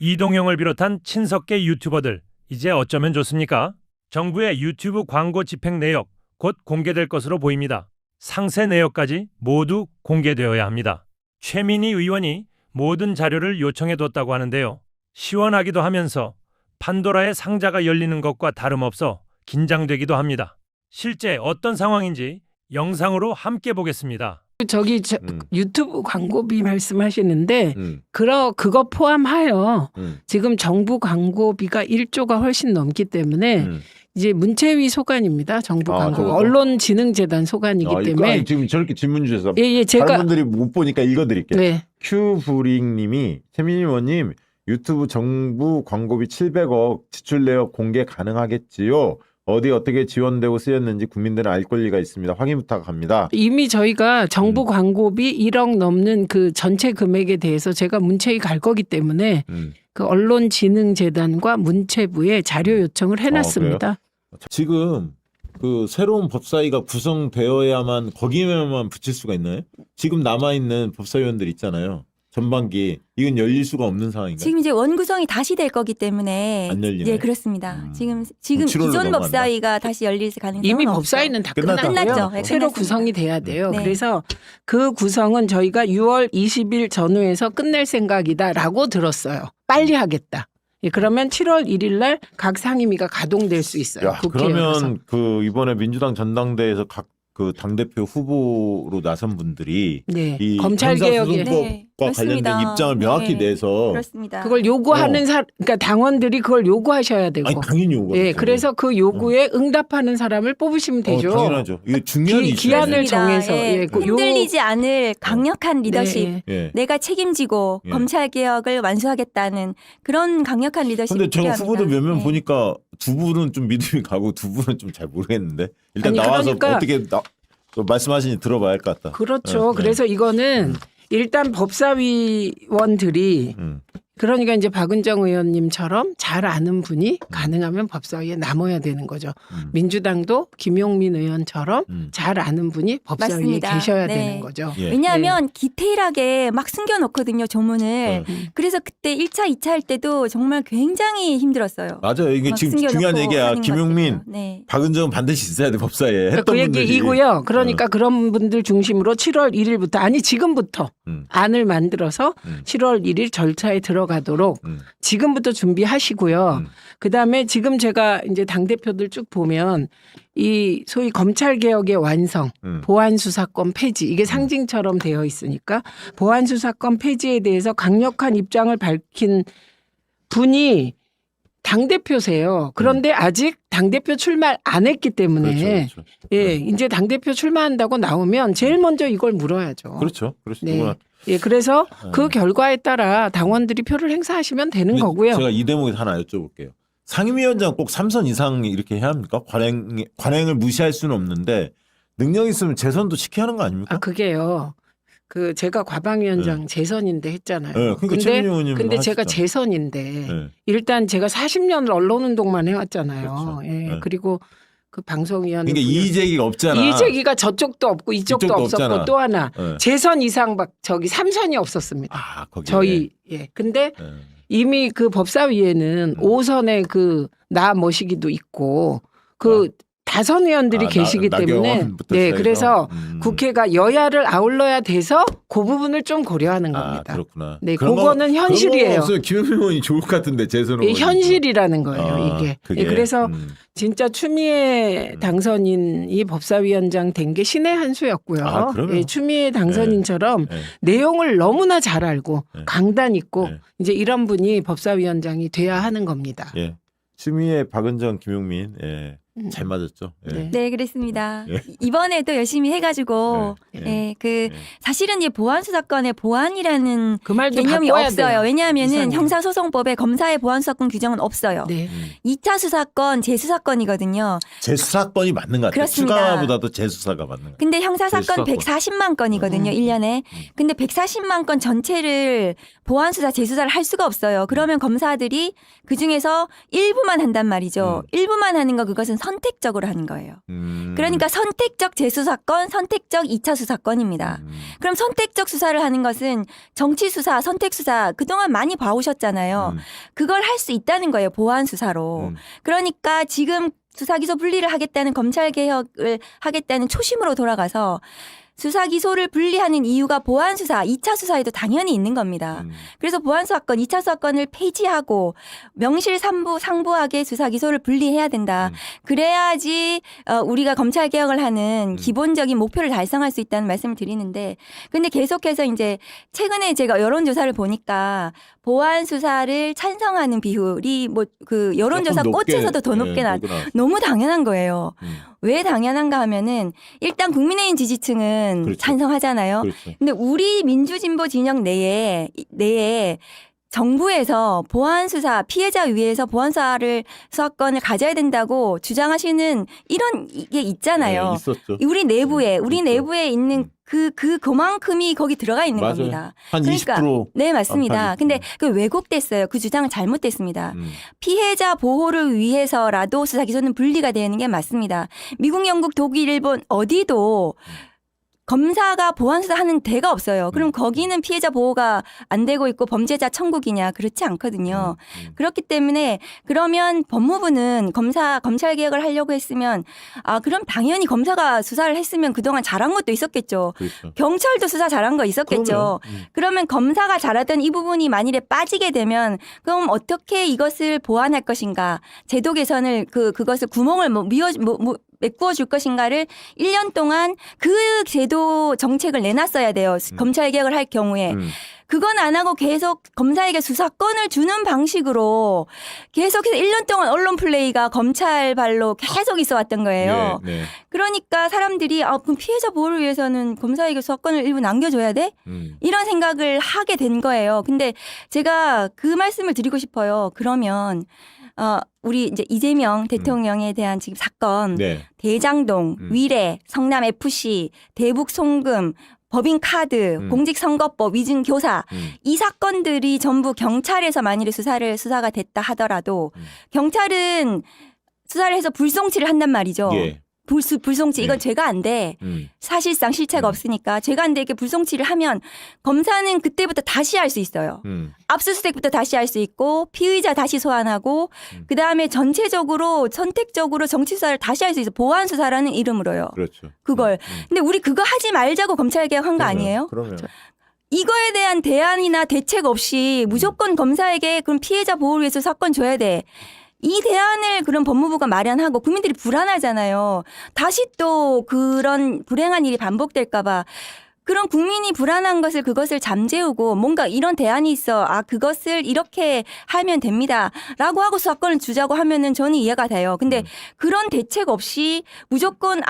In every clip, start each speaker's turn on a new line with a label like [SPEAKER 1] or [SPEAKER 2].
[SPEAKER 1] 이동영을 비롯한 친석계 유튜버들, 이제 어쩌면 좋습니까? 정부의 유튜브 광고 집행 내역 곧 공개될 것으로 보입니다. 상세 내역까지 모두 공개되어야 합니다. 최민희 의원이 모든 자료를 요청해뒀다고 하는데요. 시원하기도 하면서 판도라의 상자가 열리는 것과 다름없어 긴장되기도 합니다. 실제 어떤 상황인지 영상으로 함께 보겠습니다.
[SPEAKER 2] 유튜브 광고비 말씀하시는데 그거 포함하여 지금 정부 광고비가 1조가 훨씬 넘기 때문에 이제 문체위 소관입니다. 정부 광고 언론진흥재단 소관이기 때문에
[SPEAKER 3] 지금 저렇게 질문 주셔서
[SPEAKER 2] 제가
[SPEAKER 3] 다른 분들이 못 보니까 읽어드릴게요.
[SPEAKER 2] 네.
[SPEAKER 3] 큐브링님이 최민희 의원님 유튜브 정부 광고비 700억 지출 내역 공개 가능하겠지요? 어디 어떻게 지원되고 쓰였는지 국민들은 알 권리가 있습니다. 확인 부탁합니다.
[SPEAKER 2] 이미 저희가 정부 광고비 1억 넘는 그 전체 금액에 대해서 제가 문체위 갈 거기 때문에 그 언론진흥재단과 문체부에 자료 요청을 해놨습니다.
[SPEAKER 3] 지금 그 새로운 법사위가 구성되어야만 거기에만 붙일 수가 있나요? 지금 남아있는 법사위원들 있잖아요. 전반기 이건 열릴 수가 없는 상황인가요?
[SPEAKER 4] 지금 이제 원구성이 다시 될 거기 때문에
[SPEAKER 3] 안 열리네.
[SPEAKER 4] 예, 그렇습니다. 지금
[SPEAKER 3] 7월로
[SPEAKER 4] 기존
[SPEAKER 3] 넘어간다.
[SPEAKER 4] 법사위가 다시 열릴 가능성은
[SPEAKER 2] 이미
[SPEAKER 4] 없죠.
[SPEAKER 2] 법사위는 다
[SPEAKER 3] 끝났죠.
[SPEAKER 2] 끝났고요.
[SPEAKER 4] 네,
[SPEAKER 2] 새로
[SPEAKER 4] 끝났습니다.
[SPEAKER 2] 구성이 돼야 돼요.
[SPEAKER 4] 네.
[SPEAKER 2] 그래서 그 구성은 저희가 6월 20일 전후에서 끝낼 생각이다라고 들었어요. 빨리 하겠다. 예, 그러면 7월 1일 날 각 상임위가 가동될 수 있어요. 국회에서.
[SPEAKER 3] 그러면 그 이번에 민주당 전당대회에서 각 그 당대표 후보로 나선 분들이
[SPEAKER 2] 네.
[SPEAKER 3] 이
[SPEAKER 2] 검찰개혁에
[SPEAKER 3] 형사소송법과
[SPEAKER 4] 네,
[SPEAKER 3] 관련된
[SPEAKER 4] 그렇습니다.
[SPEAKER 3] 입장을 명확히
[SPEAKER 4] 네,
[SPEAKER 3] 내서
[SPEAKER 4] 그렇습니다.
[SPEAKER 2] 그걸 요구하는 그러니까 당원들이 그걸 요구하셔야 되고.
[SPEAKER 3] 아니 당연히 요구.
[SPEAKER 2] 예, 그래서 그 요구에 응답하는 사람을 뽑으시면 되죠.
[SPEAKER 3] 당연하죠. 이게 중요한 이슈예요.
[SPEAKER 2] 기한을 정해서
[SPEAKER 4] 예,
[SPEAKER 2] 그
[SPEAKER 4] 흔들리지 않을 강력한 리더십.
[SPEAKER 2] 네.
[SPEAKER 3] 예.
[SPEAKER 4] 내가 책임지고
[SPEAKER 3] 예.
[SPEAKER 4] 검찰 개혁을 완수하겠다는 그런 강력한 리더십이
[SPEAKER 3] 근데 제가
[SPEAKER 4] 필요합니다.
[SPEAKER 3] 후보들 몇 명
[SPEAKER 4] 네.
[SPEAKER 3] 보니까 두 분은 좀 믿음이 가고 두 분은 좀 잘 모르겠는데 일단
[SPEAKER 2] 아니,
[SPEAKER 3] 나와서
[SPEAKER 2] 그러니까
[SPEAKER 3] 어떻게 말씀하시니 들어봐야 할 것 같다.
[SPEAKER 2] 그렇죠.
[SPEAKER 3] 네,
[SPEAKER 2] 그래서 이거는 일단 법사위원들이 그러니까 이제 박은정 의원님처럼 잘 아는 분이 가능하면 법사위에 남아야 되는 거죠. 민주당도 김용민 의원처럼 잘 아는 분이 법사위에
[SPEAKER 4] 맞습니다.
[SPEAKER 2] 계셔야
[SPEAKER 4] 네.
[SPEAKER 2] 되는 거죠.
[SPEAKER 3] 예.
[SPEAKER 4] 왜냐하면 디테일하게 막 숨겨놓거든요, 조문을. 그래서 그때 1차, 2차 할 때도 정말 굉장히 힘들었어요.
[SPEAKER 3] 맞아요. 이게
[SPEAKER 4] 막
[SPEAKER 3] 지금
[SPEAKER 4] 숨겨놓고
[SPEAKER 3] 중요한 얘기야.
[SPEAKER 4] 하는 것
[SPEAKER 3] 김용민,
[SPEAKER 4] 같아요. 네.
[SPEAKER 3] 박은정은 반드시 있어야 돼 법사위에. 했던
[SPEAKER 2] 그
[SPEAKER 3] 분들이.
[SPEAKER 2] 얘기이고요. 그러니까 그런 분들 중심으로 7월 1일부터 아니 지금부터 안을 만들어서 7월 1일 절차에 들어가도록 지금부터 준비하시고요. 그다음에 지금 제가 이제 당대표들 쭉 보면 이 소위 검찰개혁의 완성, 보안수사권 폐지 이게 상징처럼 되어 있으니까 보안수사권 폐지에 대해서 강력한 입장을 밝힌 분이 당대표세요. 그런데 아직 당대표 출마 안 했기 때문에
[SPEAKER 3] 그렇죠.
[SPEAKER 2] 예, 이제 당대표 출마한다고 나오면 제일 먼저 이걸 물어야죠.
[SPEAKER 3] 그렇죠.
[SPEAKER 2] 네.
[SPEAKER 3] 누구나.
[SPEAKER 2] 예, 그래서 그 결과에 따라 당원들이 표를 행사하시면 되는
[SPEAKER 3] 근데
[SPEAKER 2] 거고요.
[SPEAKER 3] 제가 이 대목에 하나 여쭤볼게요. 상임위원장 꼭 3선 이상 이렇게 해야 합니까? 관행을 무시할 수는 없는데 능력 있으면 재선도 시켜야 하는 거 아닙니까?
[SPEAKER 2] 아, 그게요. 그 제가 과방위원장 재선인데 했잖아요.
[SPEAKER 3] 네, 그러니까 최민희 의원님
[SPEAKER 2] 근데
[SPEAKER 3] 하시죠.
[SPEAKER 2] 제가 재선인데
[SPEAKER 3] 네.
[SPEAKER 2] 일단 제가 40년을 언론운동만 해왔잖아요.
[SPEAKER 3] 그렇죠.
[SPEAKER 2] 예,
[SPEAKER 3] 네.
[SPEAKER 2] 그리고 그 방송위원
[SPEAKER 3] 그러니까 이의제기가 없잖아.
[SPEAKER 2] 이의제기가 저쪽도 없고 이쪽도
[SPEAKER 3] 이쪽도
[SPEAKER 2] 없었고
[SPEAKER 3] 없잖아.
[SPEAKER 2] 또 하나
[SPEAKER 3] 네.
[SPEAKER 2] 재선 이상 저기 3선이 없었습니다.
[SPEAKER 3] 아, 거기.
[SPEAKER 2] 저희 예. 근데
[SPEAKER 3] 네.
[SPEAKER 2] 이미 그 법사위에는 5선의 그 나 모시기도 있고 그 다선 의원들이 계시기 때문에
[SPEAKER 3] 나경원부터
[SPEAKER 2] 네,
[SPEAKER 3] 시작해서.
[SPEAKER 2] 그래서 국회가 여야를 아울러야 돼서 그 부분을 좀 고려하는 겁니다.
[SPEAKER 3] 아, 그렇구나.
[SPEAKER 2] 네,
[SPEAKER 3] 그런
[SPEAKER 2] 그거는
[SPEAKER 3] 거,
[SPEAKER 2] 현실이에요.
[SPEAKER 3] 그런 거 없어요. 김용민 의원이 좋을 것 같은데 재선을.
[SPEAKER 2] 예, 현실이라는 거예요,
[SPEAKER 3] 아,
[SPEAKER 2] 이게.
[SPEAKER 3] 그게?
[SPEAKER 2] 예, 그래서 진짜 추미애 당선인이 법사위원장 된 게 신의 한 수였고요.
[SPEAKER 3] 아, 그럼요.
[SPEAKER 2] 예, 추미애 당선인처럼
[SPEAKER 3] 네.
[SPEAKER 2] 내용을 너무나 잘 알고
[SPEAKER 3] 네.
[SPEAKER 2] 강단 있고
[SPEAKER 3] 네.
[SPEAKER 2] 이제 이런 분이 법사위원장이 돼야 하는 겁니다.
[SPEAKER 3] 예. 추미애, 박은정, 김용민. 예. 잘 맞았죠. 예.
[SPEAKER 2] 네.
[SPEAKER 4] 네, 그랬습니다.
[SPEAKER 3] 예.
[SPEAKER 4] 이번에도 열심히 해가지고,
[SPEAKER 3] 예.
[SPEAKER 4] 예, 사실은 이제 보안수사권의 보안이라는
[SPEAKER 2] 그 말도
[SPEAKER 4] 개념이
[SPEAKER 2] 바꿔야
[SPEAKER 4] 없어요.
[SPEAKER 2] 돼요.
[SPEAKER 4] 왜냐하면은
[SPEAKER 2] 이상해요.
[SPEAKER 4] 형사소송법에 검사의 보안수사권 규정은 없어요.
[SPEAKER 2] 네.
[SPEAKER 4] 2차 수사권, 재수사권이거든요.
[SPEAKER 3] 재수사권이 맞는 것 같아요.
[SPEAKER 4] 그렇습니다.
[SPEAKER 3] 추가보다도 재수사가 맞는 것 같아요.
[SPEAKER 4] 근데 형사사건
[SPEAKER 3] 재수사권.
[SPEAKER 4] 140만 건이거든요, 1년에. 근데 140만 건 전체를 보안 수사, 재수사를 할 수가 없어요. 그러면 검사들이 그 중에서 일부만 한단 말이죠. 일부만 하는 거 그것은 선택적으로 하는 거예요. 그러니까 선택적 재수사건, 선택적 2차 수사건입니다. 그럼 선택적 수사를 하는 것은 정치 수사, 선택 수사 그동안 많이 봐오셨잖아요. 그걸 할 수 있다는 거예요. 보안 수사로. 그러니까 지금 수사기소 분리를 하겠다는 검찰개혁을 하겠다는 초심으로 돌아가서 수사기소를 분리하는 이유가 보안수사, 2차 수사에도 당연히 있는 겁니다. 그래서 보안수사건, 2차 수사건을 폐지하고 명실상부하게 수사기소를 분리해야 된다. 그래야지 우리가 검찰개혁을 하는 기본적인 목표를 달성할 수 있다는 말씀을 드리는데 근데 계속해서 이제 최근에 제가 여론조사를 보니까 보안수사를 찬성하는 비율이 뭐 그 여론조사 꽃에서도 더 높게 너무 당연한 거예요. 왜 당연한가 하면은 일단 국민의힘 지지층은
[SPEAKER 3] 그렇죠.
[SPEAKER 4] 찬성하잖아요.
[SPEAKER 3] 그렇죠.
[SPEAKER 4] 근데 우리 민주진보 진영 내에 정부에서 보안수사 피해자 위에서 보안수사를 수사권을 가져야 된다고 주장하시는 이런 게 있잖아요.
[SPEAKER 3] 네, 있었죠.
[SPEAKER 4] 우리 내부에
[SPEAKER 3] 있죠.
[SPEAKER 4] 있는 그만큼이 거기 들어가 있는
[SPEAKER 3] 맞아요.
[SPEAKER 4] 겁니다.
[SPEAKER 3] 한
[SPEAKER 4] 그러니까
[SPEAKER 3] 20%.
[SPEAKER 4] 네, 맞습니다.
[SPEAKER 3] 안팎이
[SPEAKER 4] 근데 그 왜곡됐어요. 그 주장은 잘못됐습니다.
[SPEAKER 3] 음.
[SPEAKER 4] 피해자 보호를 위해서라도 수사기소는 분리가 되는 게 맞습니다. 미국, 영국, 독일, 일본 어디도 검사가 보안수사 하는 데가 없어요. 그럼 거기는 피해자 보호가 안 되고 있고 범죄자 천국이냐? 그렇지 않거든요. 그렇기 때문에 그러면 법무부는 검찰개혁을 하려고 했으면 그럼 당연히 검사가 수사를 했으면 그동안 잘한 것도 있었겠죠.
[SPEAKER 3] 그렇죠.
[SPEAKER 4] 경찰도 수사 잘한 거 있었겠죠. 그러면 검사가 잘하던 이 부분이 만일에 빠지게 되면 그럼 어떻게 이것을 보완할 것인가? 제도 개선을 그것을 구멍을 메꾸어 줄 것인가를 1년 동안 그 제도 정책을 내놨어야 돼요. 검찰개혁을 할 경우에. 그건 안 하고 계속 검사에게 수사권을 주는 방식으로 계속해서 1년 동안 언론 플레이가 검찰 발로 계속 있어 왔던 거예요.
[SPEAKER 3] 네, 네.
[SPEAKER 4] 그러니까 사람들이 그럼 피해자 보호를 위해서는 검사에게 수사권을 일부 남겨줘야 돼? 이런 생각을 하게 된 거예요. 근데 제가 그 말씀을 드리고 싶어요. 그러면 우리 이제 이재명 대통령에 대한 지금 사건,
[SPEAKER 3] 네.
[SPEAKER 4] 대장동, 위례, 성남 FC, 대북 송금, 법인카드, 공직선거법, 위증교사 이 사건들이 전부 경찰에서 만일에 수사가 됐다 하더라도 경찰은 수사를 해서 불송치를 한단 말이죠.
[SPEAKER 3] 예.
[SPEAKER 4] 불송치 이건
[SPEAKER 3] 네.
[SPEAKER 4] 죄가 안 돼. 사실상 실체가 없으니까 죄가 안 되게 불송치를 하면 검사는 그때부터 다시 할 수 있어요. 압수수색부터 다시 할 수 있고 피의자 다시 소환하고 그다음에 전체적으로 선택적으로 정치 수사를 다시 할 수 있어. 보안 수사라는 이름으로요.
[SPEAKER 3] 그렇죠.
[SPEAKER 4] 그걸. 근데 우리 그거 하지 말자고 검찰개혁 한 거 아니에요?
[SPEAKER 3] 그러면.
[SPEAKER 4] 이거에 대한 대안이나 대책 없이 무조건 검사에게 그럼 피해자 보호를 위해서 사건 줘야 돼. 이 대안을 그럼 법무부가 마련하고 국민들이 불안하잖아요. 다시 또 그런 불행한 일이 반복될까 봐. 그런 국민이 불안한 그것을 잠재우고 뭔가 이런 대안이 있어. 그것을 이렇게 하면 됩니다. 라고 하고 수사권을 주자고 하면은 저는 이해가 돼요. 근데 그런 대책 없이 무조건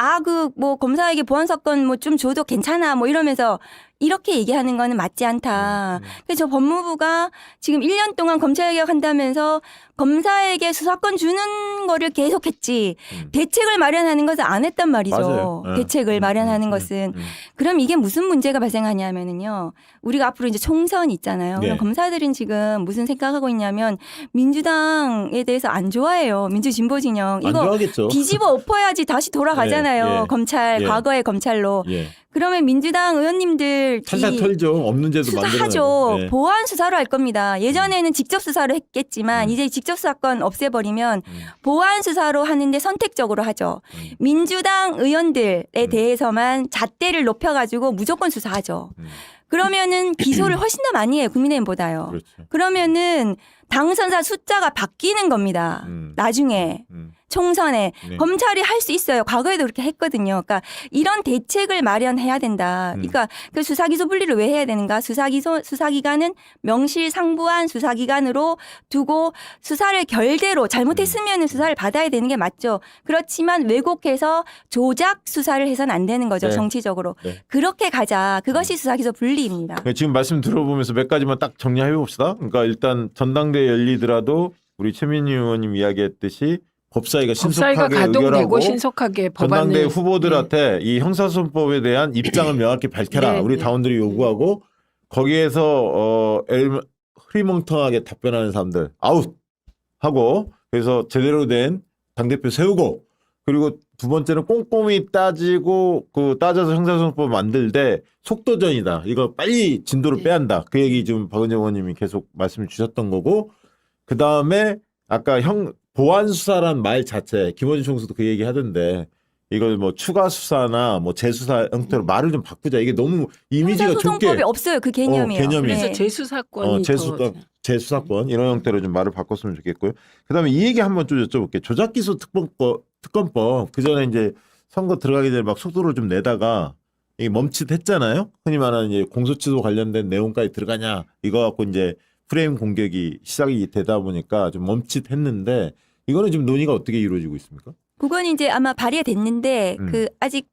[SPEAKER 4] 검사에게 보안사건 좀 줘도 괜찮아 이러면서 이렇게 얘기하는 거는 맞지 않다. 그래서 저 법무부가 지금 1년 동안 검찰개혁 한다면서 검사에게 수사권 주는 거를 계속했지 대책을 마련하는 것은 안 했단 말이죠.
[SPEAKER 3] 맞아요.
[SPEAKER 4] 대책을 마련하는 것은. 그럼 이게 무슨 문제가 발생하냐면요. 우리가 앞으로 이제 총선 있잖아요.
[SPEAKER 3] 네.
[SPEAKER 4] 그럼 검사들은 지금 무슨 생각하고 있냐면 민주당에 대해서 안 좋아해요. 민주진보 진영.
[SPEAKER 3] 안
[SPEAKER 4] 이거
[SPEAKER 3] 좋아하겠죠.
[SPEAKER 4] 뒤집어 엎어야지 다시 돌아가잖아요.
[SPEAKER 3] 예.
[SPEAKER 4] 검찰,
[SPEAKER 3] 예.
[SPEAKER 4] 과거의 검찰로.
[SPEAKER 3] 예.
[SPEAKER 4] 그러면 민주당 의원님들
[SPEAKER 3] 탈탈 털죠. 없는 죄도
[SPEAKER 4] 수사하죠.
[SPEAKER 3] 만들어내고. 예.
[SPEAKER 4] 보안 수사로 할 겁니다. 예전에는 직접 수사로 했겠지만 이제 직접 수사권 없애버리면 보안 수사로 하는데 선택적으로 하죠. 민주당 의원들에 대해서만 잣대를 높여가지고 무조건 수사하죠. 그러면은 기소를 훨씬 더 많이 해요. 국민의힘보다요.
[SPEAKER 3] 그렇죠.
[SPEAKER 4] 그러면은 당선자 숫자가 바뀌는 겁니다. 나중에. 총선에
[SPEAKER 3] 네.
[SPEAKER 4] 검찰이 할 수 있어요. 과거에도 그렇게 했거든요. 그러니까 이런 대책을 마련해야 된다. 그러니까 그 수사기소 분리를 왜 해야 되는가? 수사기관은 명실상부한 수사기관으로 두고 수사를 결대로 잘못했으면 수사를 받아야 되는 게 맞죠. 그렇지만 왜곡해서 조작 수사를 해서는 안 되는 거죠.
[SPEAKER 3] 네.
[SPEAKER 4] 정치적으로.
[SPEAKER 3] 네.
[SPEAKER 4] 그렇게 가자. 그것이 수사기소 분리입니다.
[SPEAKER 3] 지금 말씀 들어보면서 몇 가지만 딱 정리해 봅시다. 그러니까 일단 전당대회 열리더라도 우리 최민희 의원님 이야기했듯이 법사위가 신속하게
[SPEAKER 2] 법사위가 가동되고
[SPEAKER 3] 의결하고
[SPEAKER 2] 신속하게
[SPEAKER 3] 전당대회
[SPEAKER 2] 법안을
[SPEAKER 3] 후보들한테 이 형사소송법에 대한 입장을 명확히 밝혀라.
[SPEAKER 2] 네,
[SPEAKER 3] 우리
[SPEAKER 2] 네.
[SPEAKER 3] 당원들이 요구하고 거기에서 흐리멍텅하게 답변하는 사람들 아웃 하고 그래서 제대로 된 당대표 세우고 그리고 두 번째는 꼼꼼히 따지고 따져서 형사소송법 만들 때 속도전이다. 이거 빨리 진도를 빼야 한다. 그 얘기 지금 박은정 의원님이 계속 말씀을 주셨던 거고 그 다음에 아까 보안 수사란 말 자체 김어준 총수도 그 얘기 하던데 이걸 뭐 추가 수사나 뭐 재수사 형태로 말을 좀 바꾸자. 이게 너무 이미지가 좁게
[SPEAKER 4] 형사소송법이 없어요. 그 개념이에요.
[SPEAKER 3] 개념이.
[SPEAKER 2] 그래서
[SPEAKER 4] 네.
[SPEAKER 2] 재수사권이
[SPEAKER 3] 재수사권 이런 형태로 좀 말을 바꿨으면 좋겠고요. 그다음에 이 얘기 한번 좀 여쭤볼게요. 조작기소 특검법 그 전에 이제 선거 들어가기 전에 막 속도를 좀 내다가 이게 멈칫했잖아요. 흔히 말하는 이제 공소취소 관련된 내용까지 들어가냐 이거 갖고 이제 프레임 공격이 시작이 되다 보니까 좀 멈칫했는데 이거는 지금 논의가 어떻게 이루어지고 있습니까?
[SPEAKER 4] 그건 이제 아마 발의가 됐는데 아직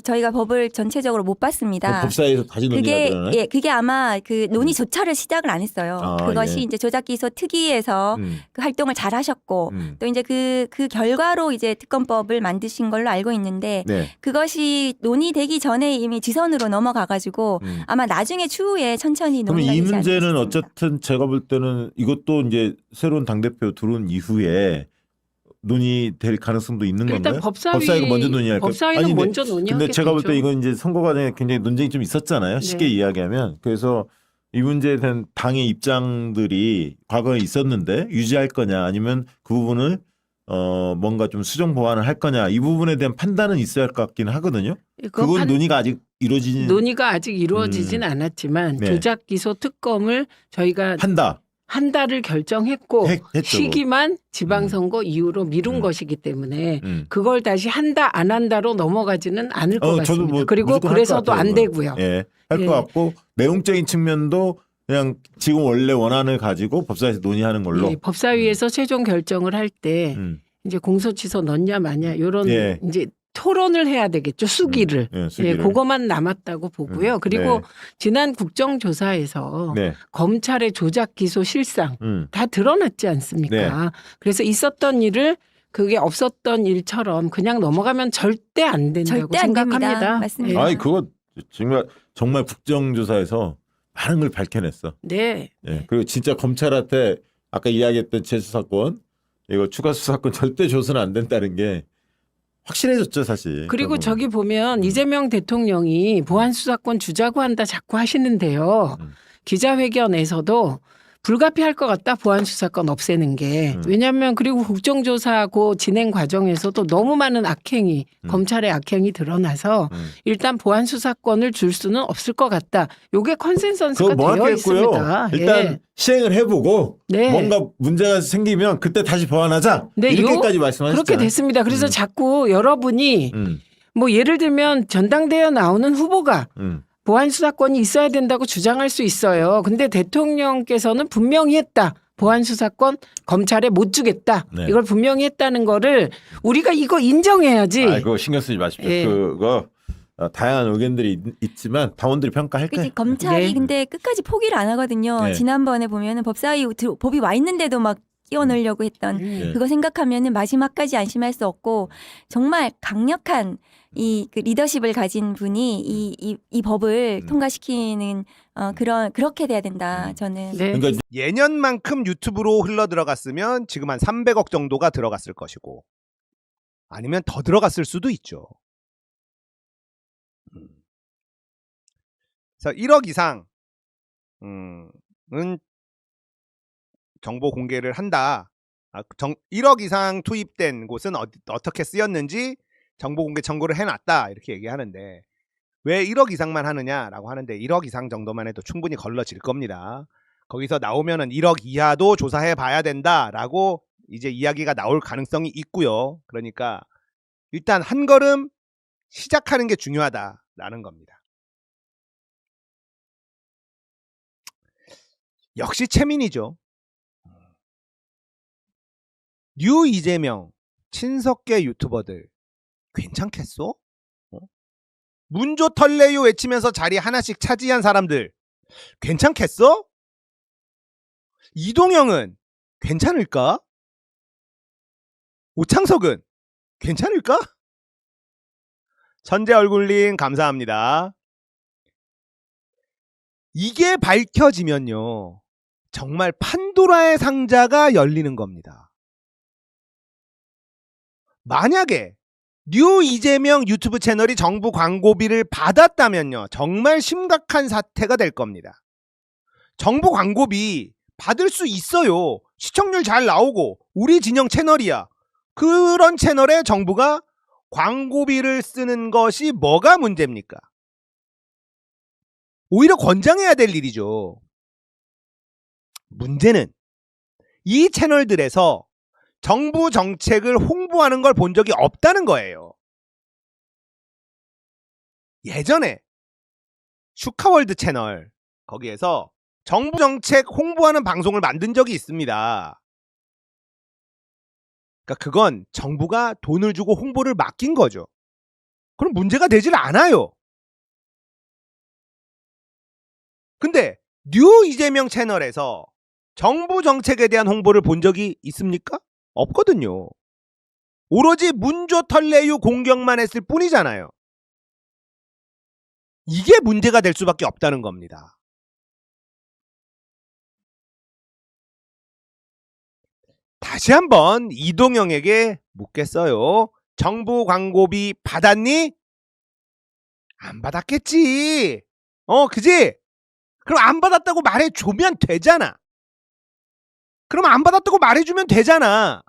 [SPEAKER 4] 저희가 법을 전체적으로 못 봤습니다.
[SPEAKER 3] 법사위에서 다시 논의가 되나요?
[SPEAKER 4] 그게 아마 그 논의조차를 시작을 안 했어요. 그것이
[SPEAKER 3] 예.
[SPEAKER 4] 이제 조작기소 특위에서 그 활동을 잘 하셨고 또 이제 그 결과로 이제 특검법을 만드신 걸로 알고 있는데
[SPEAKER 3] 네.
[SPEAKER 4] 그것이 논의되기 전에 이미 지선으로 넘어가가지고 아마 나중에 추후에 천천히
[SPEAKER 3] 그럼
[SPEAKER 4] 논의가
[SPEAKER 3] 이
[SPEAKER 4] 되지 않을까
[SPEAKER 3] 문제는
[SPEAKER 4] 싶습니다.
[SPEAKER 3] 어쨌든 제가 볼 때는 이것도 이제 새로운 당대표 들어온 이후에 논의될 가능성도 있는
[SPEAKER 2] 일단
[SPEAKER 3] 건가요?
[SPEAKER 2] 법사위가
[SPEAKER 3] 먼저 논의할까요?
[SPEAKER 2] 법사위는
[SPEAKER 3] 아니,
[SPEAKER 2] 먼저 논의하겠죠.
[SPEAKER 3] 근데 제가 볼 때 이건 이제 선거 과정에 굉장히 논쟁이 좀 있었잖아요. 쉽게
[SPEAKER 2] 네.
[SPEAKER 3] 이야기하면. 그래서 이 문제에 대한 당의 입장들이 과거에 있었는데 유지할 거냐 아니면 그 부분을 뭔가 좀 수정 보완을 할 거냐 이 부분에 대한 판단은 있어야 할 것 같긴 하거든요. 그건 논의가 아직
[SPEAKER 2] 논의가 아직 이루어지진 않았지만
[SPEAKER 3] 네.
[SPEAKER 2] 조작기소 특검을 저희가 한 달을 결정했고
[SPEAKER 3] 했죠.
[SPEAKER 2] 시기만 지방선거 이후로 미룬 것이기 때문에 그걸 다시 한다 안 한다로 넘어가지는 않을 것 같습니다.
[SPEAKER 3] 뭐
[SPEAKER 2] 그리고 그래서도 안 되고요.
[SPEAKER 3] 예, 할 것 같고 내용적인 측면도 그냥 지금 원래 원안을 가지고 법사위에서 논의하는 걸로.
[SPEAKER 2] 예, 법사위에서 최종 결정을 할 때 이제 공소취소 넣냐 마냐 이런
[SPEAKER 3] 예.
[SPEAKER 2] 이제 토론을 해야 되겠죠. 수기를.
[SPEAKER 3] 수기를.
[SPEAKER 2] 그거만 남았다고 보고요. 그리고
[SPEAKER 3] 네.
[SPEAKER 2] 지난 국정조사에서
[SPEAKER 3] 네.
[SPEAKER 2] 검찰의 조작 기소 실상 다 드러났지 않습니까?
[SPEAKER 3] 네.
[SPEAKER 2] 그래서 있었던 일을 그게 없었던 일처럼 그냥 넘어가면 절대 안 된다고
[SPEAKER 4] 절대 안
[SPEAKER 2] 생각합니다.
[SPEAKER 4] 됩니다. 맞습니다.
[SPEAKER 3] 아니 그거 정말 국정조사에서 많은 걸 밝혀냈어.
[SPEAKER 2] 네.
[SPEAKER 3] 예. 그리고 진짜 검찰한테 아까 이야기했던 재수사권 이거 추가 수사권 절대 줘서는 안 된다는 게 확실해졌죠 사실.
[SPEAKER 2] 그리고 저기 보면 이재명 대통령이 보안 수사권 주자고 한다 자꾸 하시는데요. 기자회견에서도 불가피할 것 같다 보안 수사권 없애는 게. 왜냐하면 그리고 국정조사하고 진행 과정에서도 너무 많은 악행이 검찰의 악행이 드러나서 일단 보안 수사권을 줄 수는 없을 것 같다. 이게 컨센서스가 되어 있습니다.
[SPEAKER 3] 일단
[SPEAKER 2] 예.
[SPEAKER 3] 시행을 해보고
[SPEAKER 2] 네.
[SPEAKER 3] 뭔가 문제가 생기면 그때 다시 보완하자.
[SPEAKER 2] 네,
[SPEAKER 3] 이렇게까지 말씀하셨잖아요.
[SPEAKER 2] 그렇게 됐습니다. 그래서 자꾸 여러분이 뭐 예를 들면 전당대회 나오는 후보가 보안 수사권이 있어야 된다고 주장할 수 있어요. 근데 대통령께서는 분명히 했다. 보안 수사권 검찰에 못 주겠다.
[SPEAKER 3] 네.
[SPEAKER 2] 이걸 분명히 했다는 거를 우리가 이거 인정해야지.
[SPEAKER 3] 그거 신경 쓰지 마십시오.
[SPEAKER 2] 예.
[SPEAKER 3] 그거 다양한 의견들이 있지만 당원들이 평가할 거예요.
[SPEAKER 4] 그치, 검찰이
[SPEAKER 2] 네.
[SPEAKER 4] 근데 끝까지 포기를 안 하거든요.
[SPEAKER 3] 네.
[SPEAKER 4] 지난번에 보면은 법사위 법이 와 있는데도 막 끼워넣으려고 했던
[SPEAKER 3] 네.
[SPEAKER 4] 그거 생각하면은 마지막까지 안심할 수 없고 정말 강력한 그 리더십을 가진 분이 이 법을 통과시키는 그렇게 돼야 된다. 저는.
[SPEAKER 2] 네.
[SPEAKER 3] 그러니까
[SPEAKER 5] 예년만큼 유튜브로 흘러 들어갔으면 지금 한 300억 정도가 들어갔을 것이고 아니면 더 들어갔을 수도 있죠. 그래서 1억 이상은 정보 공개를 한다. 1억 이상 투입된 곳은 어떻게 쓰였는지 정보 공개 청구를 해놨다 이렇게 얘기하는데 왜 1억 이상만 하느냐라고 하는데 1억 이상 정도만 해도 충분히 걸러질 겁니다. 거기서 나오면은 1억 이하도 조사해 봐야 된다라고 이제 이야기가 나올 가능성이 있고요. 그러니까 일단 한 걸음 시작하는 게 중요하다라는 겁니다. 역시 최민희죠. 뉴 이재명 친석계 유튜버들 괜찮겠어? 문조 털래요 외치면서 자리 하나씩 차지한 사람들 괜찮겠어? 이동영은 괜찮을까? 오창석은 괜찮을까? 천재 얼굴님 감사합니다. 이게 밝혀지면요. 정말 판도라의 상자가 열리는 겁니다. 만약에 뉴 이재명 유튜브 채널이 정부 광고비를 받았다면요. 정말 심각한 사태가 될 겁니다. 정부 광고비 받을 수 있어요. 시청률 잘 나오고 우리 진영 채널이야. 그런 채널에 정부가 광고비를 쓰는 것이 뭐가 문제입니까? 오히려 권장해야 될 일이죠. 문제는 이 채널들에서 정부 정책을 홍보하는 걸 본 적이 없다는 거예요. 예전에 슈카월드 채널 거기에서 정부 정책 홍보하는 방송을 만든 적이 있습니다. 그러니까 그건 정부가 돈을 주고 홍보를 맡긴 거죠. 그럼 문제가 되질 않아요. 근데 뉴 이재명 채널에서 정부 정책에 대한 홍보를 본 적이 있습니까? 없거든요. 오로지 문조 털레유 공격만 했을 뿐이잖아요. 이게 문제가 될 수밖에 없다는 겁니다. 다시 한번 이동영에게 묻겠어요. 정부 광고비 받았니? 안 받았겠지. 그지? 그럼 안 받았다고 말해주면 되잖아. 그럼 안 받았다고 말해주면 되잖아.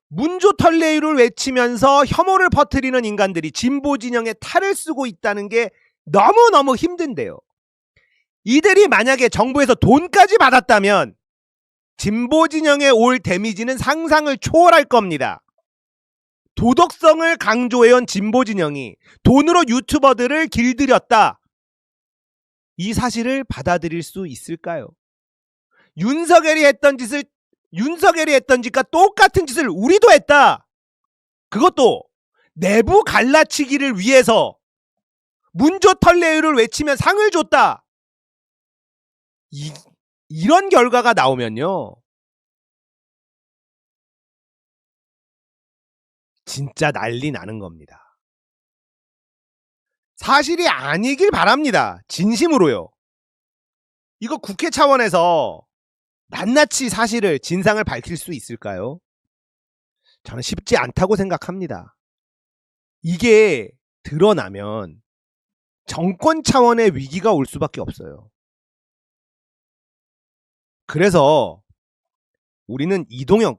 [SPEAKER 5] 문조 털레유를 외치면서 혐오를 퍼뜨리는 인간들이 진보 진영에 탈을 쓰고 있다는 게 너무너무 힘든데요. 이들이 만약에 정부에서 돈까지 받았다면 진보 진영에 올 데미지는 상상을 초월할 겁니다. 도덕성을 강조해온 진보 진영이 돈으로 유튜버들을 길들였다. 이 사실을 받아들일 수 있을까요? 윤석열이 했던 짓과 똑같은 짓을 우리도 했다. 그것도 내부 갈라치기를 위해서 문조 털레유를 외치면 상을 줬다. 이런 결과가 나오면요. 진짜 난리 나는 겁니다. 사실이 아니길 바랍니다. 진심으로요. 이거 국회 차원에서 낱낱이 사실을 진상을 밝힐 수 있을까요? 저는 쉽지 않다고 생각합니다. 이게 드러나면 정권 차원의 위기가 올 수밖에 없어요. 그래서 우리는 이동영과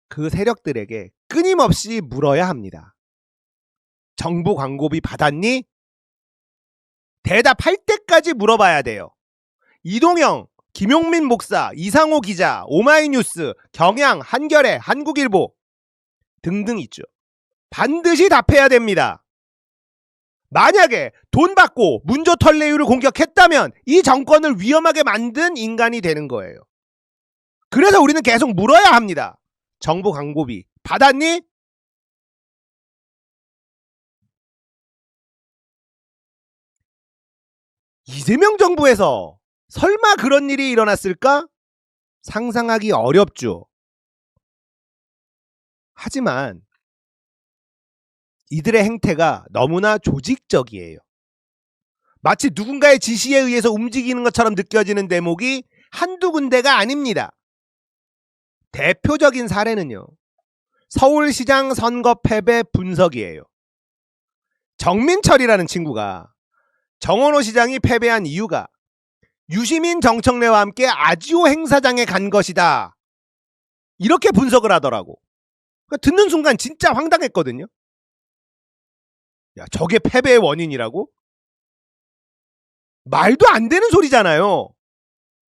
[SPEAKER 5] 그 세력들에게 끊임없이 물어야 합니다. 정부 광고비 받았니? 대답할 때까지 물어봐야 돼요. 이동영, 김용민 목사, 이상호 기자, 오마이뉴스, 경향, 한겨레, 한국일보 등등 있죠. 반드시 답해야 됩니다. 만약에 돈 받고 문조 털레유를 공격했다면 이 정권을 위험하게 만든 인간이 되는 거예요. 그래서 우리는 계속 물어야 합니다. 정부 광고비 받았니? 이재명 정부에서 설마 그런 일이 일어났을까? 상상하기 어렵죠. 하지만 이들의 행태가 너무나 조직적이에요. 마치 누군가의 지시에 의해서 움직이는 것처럼 느껴지는 대목이 한두 군데가 아닙니다. 대표적인 사례는요. 서울시장 선거 패배 분석이에요. 정민철이라는 친구가 정원호 시장이 패배한 이유가 유시민 정청래와 함께 아지오 행사장에 간 것이다. 이렇게 분석을 하더라고. 듣는 순간 진짜 황당했거든요. 야, 저게 패배의 원인이라고? 말도 안 되는 소리잖아요.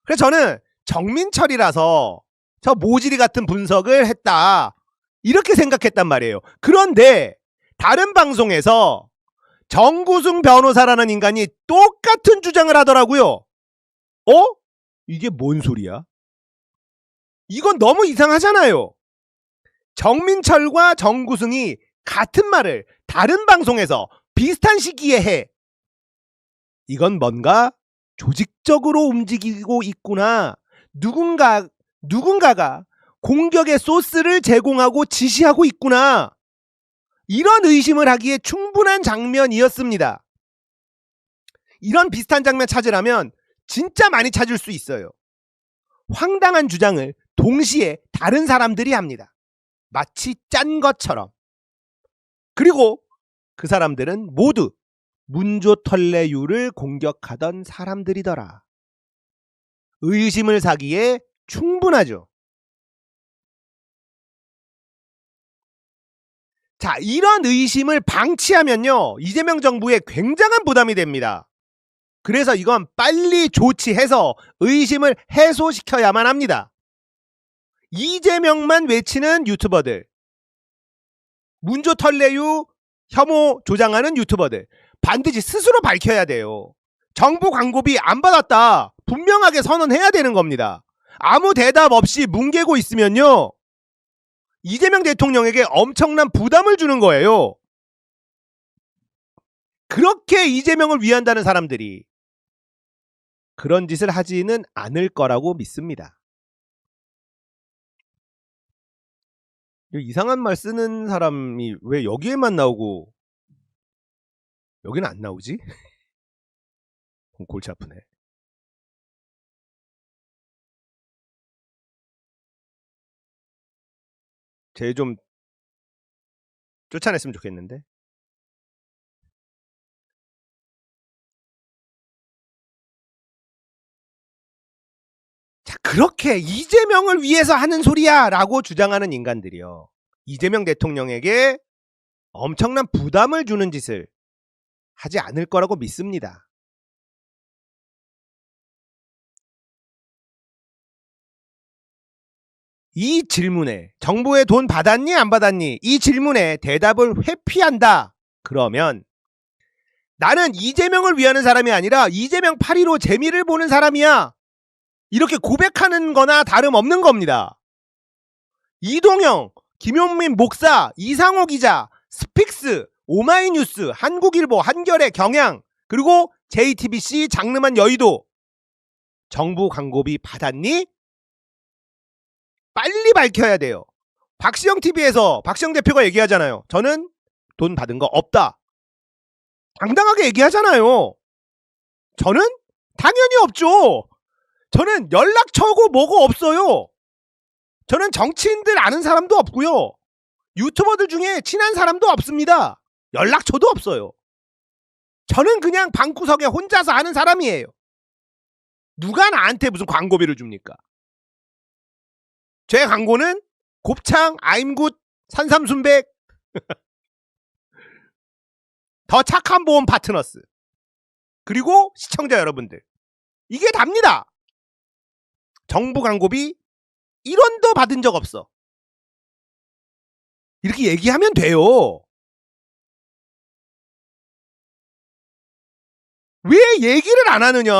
[SPEAKER 5] 그래서 저는 정민철이라서 저 모지리 같은 분석을 했다. 이렇게 생각했단 말이에요. 그런데 다른 방송에서 정구승 변호사라는 인간이 똑같은 주장을 하더라고요. 이게 뭔 소리야? 이건 너무 이상하잖아요. 정민철과 정구승이 같은 말을 다른 방송에서 비슷한 시기에 해. 이건 뭔가 조직적으로 움직이고 있구나. 누군가가 공격의 소스를 제공하고 지시하고 있구나. 이런 의심을 하기에 충분한 장면이었습니다. 이런 비슷한 장면 찾으라면 진짜 많이 찾을 수 있어요. 황당한 주장을 동시에 다른 사람들이 합니다. 마치 짠 것처럼. 그리고 그 사람들은 모두 문조털레유를 공격하던 사람들이더라. 의심을 사기에 충분하죠. 자, 이런 의심을 방치하면요, 이재명 정부에 굉장한 부담이 됩니다. 그래서 이건 빨리 조치해서 의심을 해소시켜야만 합니다. 이재명만 외치는 유튜버들, 문조털레유 혐오 조장하는 유튜버들 반드시 스스로 밝혀야 돼요. 정부 광고비 안 받았다 분명하게 선언해야 되는 겁니다. 아무 대답 없이 뭉개고 있으면요, 이재명 대통령에게 엄청난 부담을 주는 거예요. 그렇게 이재명을 위한다는 사람들이 그런 짓을 하지는 않을 거라고 믿습니다. 이상한 말 쓰는 사람이 왜 여기에만 나오고 여기는 안 나오지? 골치 아프네. 쟤 좀 쫓아냈으면 좋겠는데. 자, 그렇게 이재명을 위해서 하는 소리야 라고 주장하는 인간들이요, 이재명 대통령에게 엄청난 부담을 주는 짓을 하지 않을 거라고 믿습니다. 이 질문에, 정부에 돈 받았니 안 받았니, 이 질문에 대답을 회피한다 그러면 나는 이재명을 위하는 사람이 아니라 이재명 8.15 재미를 보는 사람이야, 이렇게 고백하는 거나 다름없는 겁니다. 이동영, 김용민 목사, 이상호 기자, 스픽스, 오마이뉴스, 한국일보, 한겨레, 경향, 그리고 JTBC, 장르만 여의도 정부 광고비 받았니? 빨리 밝혀야 돼요. 박시영 TV에서 박시영 대표가 얘기하잖아요. 저는 돈 받은 거 없다. 당당하게 얘기하잖아요. 저는 당연히 없죠. 저는 연락처고 뭐고 없어요. 저는 정치인들 아는 사람도 없고요, 유튜버들 중에 친한 사람도 없습니다. 연락처도 없어요. 저는 그냥 방구석에 혼자서 하는 사람이에요. 누가 나한테 무슨 광고비를 줍니까? 제 광고는 곱창, 아임굿, 산삼순백, 더 착한 보험 파트너스, 그리고 시청자 여러분들, 이게 답니다. 정부 광고비 1원도 받은 적 없어. 이렇게 얘기하면 돼요. 왜 얘기를 안 하느냐?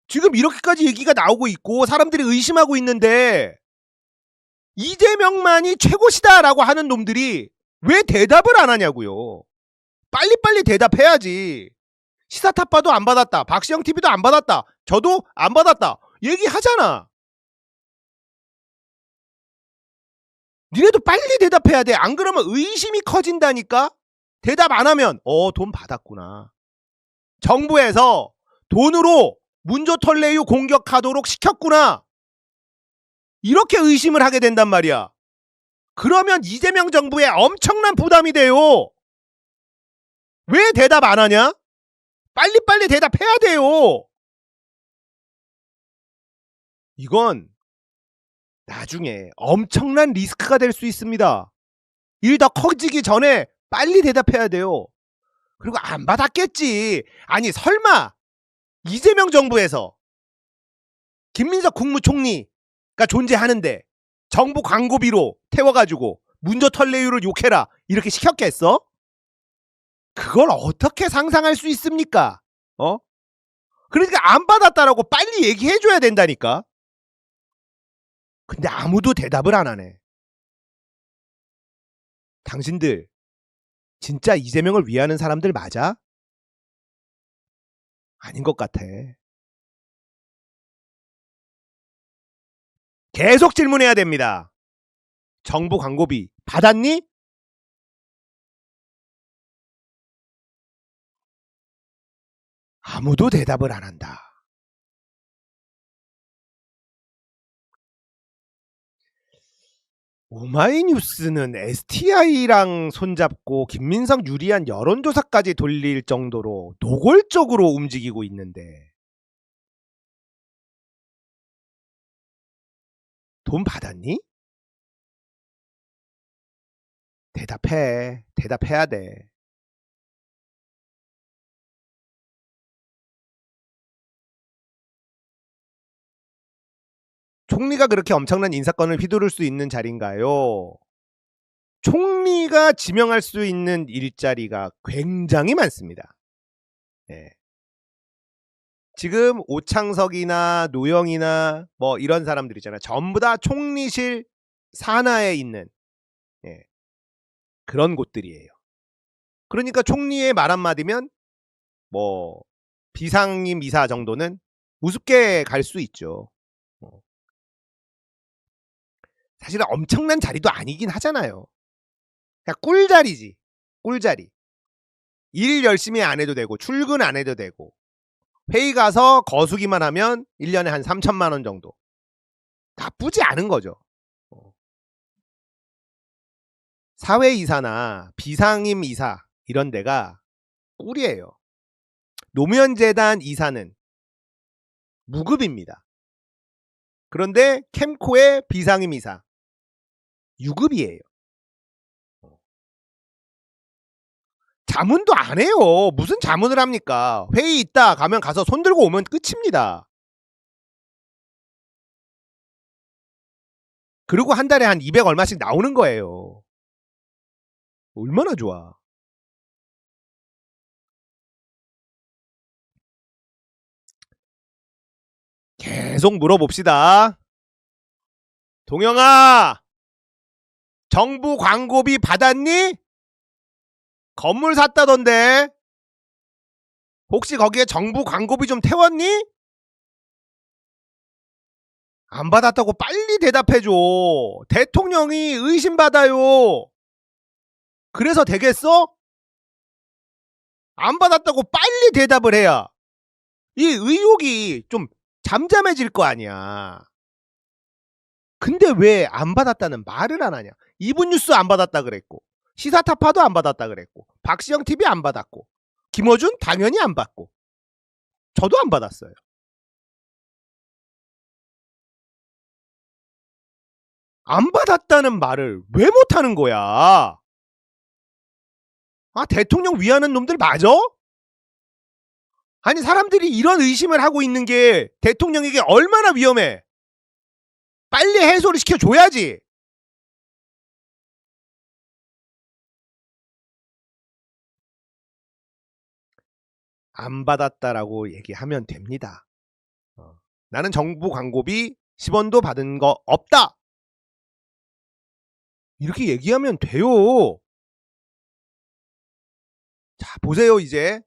[SPEAKER 5] 지금 이렇게까지 얘기가 나오고 있고 사람들이 의심하고 있는데 이재명만이 최고시다라고 하는 놈들이 왜 대답을 안 하냐고요. 빨리빨리 대답해야지. 시사타파도 안 받았다, 박시영 TV도 안 받았다, 저도 안 받았다 얘기하잖아. 니네도 빨리 대답해야 돼. 안 그러면 의심이 커진다니까. 대답 안 하면 돈 받았구나, 정부에서 돈으로 문조털레유 공격하도록 시켰구나, 이렇게 의심을 하게 된단 말이야. 그러면 이재명 정부에 엄청난 부담이 돼요. 왜 대답 안 하냐? 빨리빨리 대답해야 돼요. 이건 나중에 엄청난 리스크가 될 수 있습니다. 일 더 커지기 전에 빨리 대답해야 돼요. 그리고 안 받았겠지. 아니 설마 이재명 정부에서 김민석 국무총리가 존재하는데 정부 광고비로 태워가지고 문조털레유를 욕해라 이렇게 시켰겠어? 그걸 어떻게 상상할 수 있습니까? 그러니까 안 받았다라고 빨리 얘기해줘야 된다니까. 근데 아무도 대답을 안 하네. 당신들 진짜 이재명을 위하는 사람들 맞아? 아닌 것 같아. 계속 질문해야 됩니다. 정부 광고비 받았니? 아무도 대답을 안 한다. 오마이뉴스는 STI랑 손잡고 김민석 유리한 여론조사까지 돌릴 정도로 노골적으로 움직이고 있는데 돈 받았니? 대답해. 대답해야 돼. 총리가 그렇게 엄청난 인사권을 휘두를 수 있는 자리인가요? 총리가 지명할 수 있는 일자리가 굉장히 많습니다. 네. 지금 오창석이나 노영이나 뭐 이런 사람들 있잖아요. 전부 다 총리실 산하에 있는 그런 곳들이에요. 그러니까 총리의 말 한마디면 뭐 비상임 이사 정도는 우습게 갈 수 있죠. 사실은 엄청난 자리도 아니긴 하잖아요. 그냥 꿀자리지. 꿀자리. 일 열심히 안 해도 되고 출근 안 해도 되고 회의 가서 거수기만 하면 1년에 한 3천만 원 정도. 나쁘지 않은 거죠. 사회이사나 비상임 이사 이런 데가 꿀이에요. 노무현재단 이사는 무급입니다. 그런데 캠코의 비상임 이사 유급이에요. 자문도 안 해요. 무슨 자문을 합니까? 회의 있다 가면 가서 손 들고 오면 끝입니다. 그리고 한 달에 한 200 얼마씩 나오는 거예요. 얼마나 좋아. 계속 물어봅시다. 동영아, 정부 광고비 받았니? 건물 샀다던데 혹시 거기에 정부 광고비 좀 태웠니? 안 받았다고 빨리 대답해줘. 대통령이 의심받아요. 그래서 되겠어? 안 받았다고 빨리 대답을 해야 이 의혹이 좀 잠잠해질 거 아니야. 근데 왜 안 받았다는 말을 안 하냐. 이분뉴스 안 받았다 그랬고 시사타파도 안 받았다 그랬고 박시영 TV 안 받았고 김어준 당연히 안 받고 저도 안 받았어요. 안 받았다는 말을 왜 못하는 거야? 아, 대통령 위하는 놈들 맞아? 아니 사람들이 이런 의심을 하고 있는 게 대통령에게 얼마나 위험해. 빨리 해소를 시켜줘야지. 안 받았다라고 얘기하면 됩니다. 나는 정부 광고비 10원도 받은 거 없다. 이렇게 얘기하면 돼요. 자, 보세요. 이제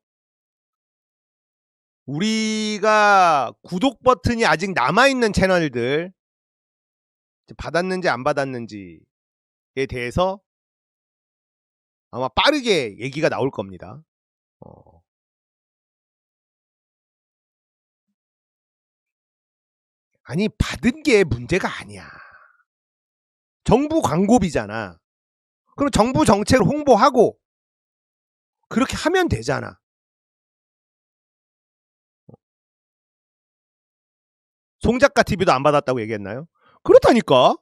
[SPEAKER 5] 우리가 구독 버튼이 아직 남아있는 채널들 받았는지 안 받았는지에 대해서 아마 빠르게 얘기가 나올 겁니다. 아니 받은 게 문제가 아니야. 정부 광고비잖아. 그럼 정부 정책을 홍보하고 그렇게 하면 되잖아. 송작가 TV도 안 받았다고 얘기했나요? 그렇다니까.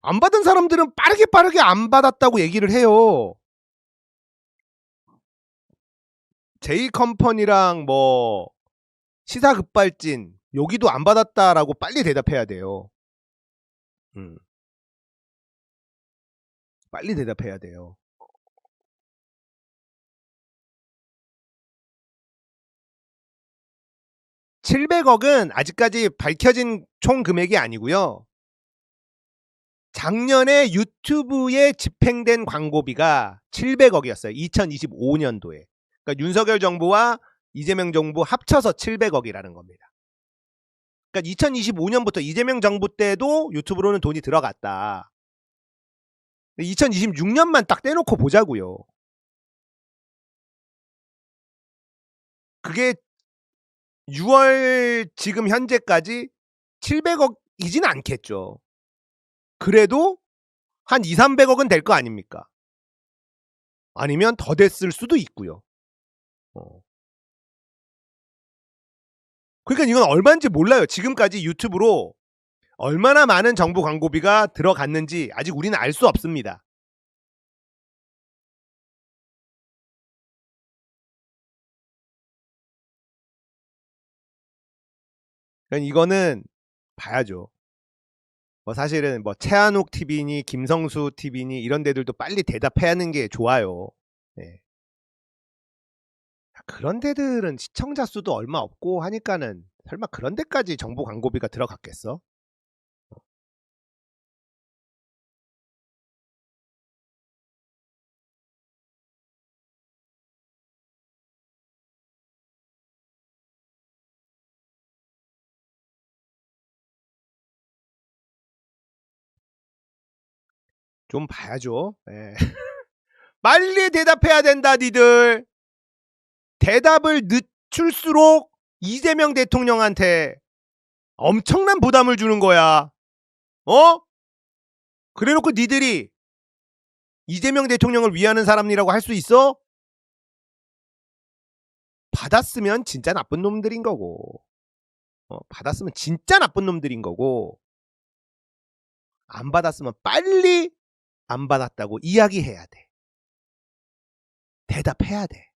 [SPEAKER 5] 안 받은 사람들은 빠르게 안 받았다고 얘기를 해요. J컴퍼니랑 뭐 시사급발진 여기도 안 받았다라고 빨리 대답해야 돼요. 빨리 대답해야 돼요. (700억은) 아직까지 밝혀진 총 금액이 아니고요. 작년에 유튜브에 집행된 광고비가 700억이었어요. 2025년도에. 그러니까 윤석열 정부와 이재명 정부 합쳐서 700억이라는 겁니다. 그러니까 2025년부터 이재명 정부 때도 유튜브로는 돈이 들어갔다. 2026년만 딱 떼놓고 보자고요. 그게 6월 지금 현재까지 700억이진 않겠죠. 그래도 한 2, 300억은 될 거 아닙니까? 아니면 더 됐을 수도 있고요. 그러니까 이건 얼마인지 몰라요. 지금까지 유튜브로 얼마나 많은 정부 광고비가 들어갔는지 아직 우리는 알 수 없습니다. 그러니까 이거는 봐야죠. 뭐 사실은 뭐 최한욱 TV니 김성수 TV니 이런 데들도 빨리 대답해야 하는 게 좋아요. 네. 그런 데들은 시청자 수도 얼마 없고 하니까는 설마 그런 데까지 정보 광고비가 들어갔겠어? 좀 봐야죠. 네. 빨리 대답해야 된다, 니들. 대답을 늦출수록 이재명 대통령한테 엄청난 부담을 주는 거야. 그래놓고 니들이 이재명 대통령을 위하는 사람이라고 할 수 있어? 받았으면 진짜 나쁜 놈들인 거고, 받았으면 진짜 나쁜 놈들인 거고, 안 받았으면 빨리 안 받았다고 이야기해야 돼. 대답해야 돼.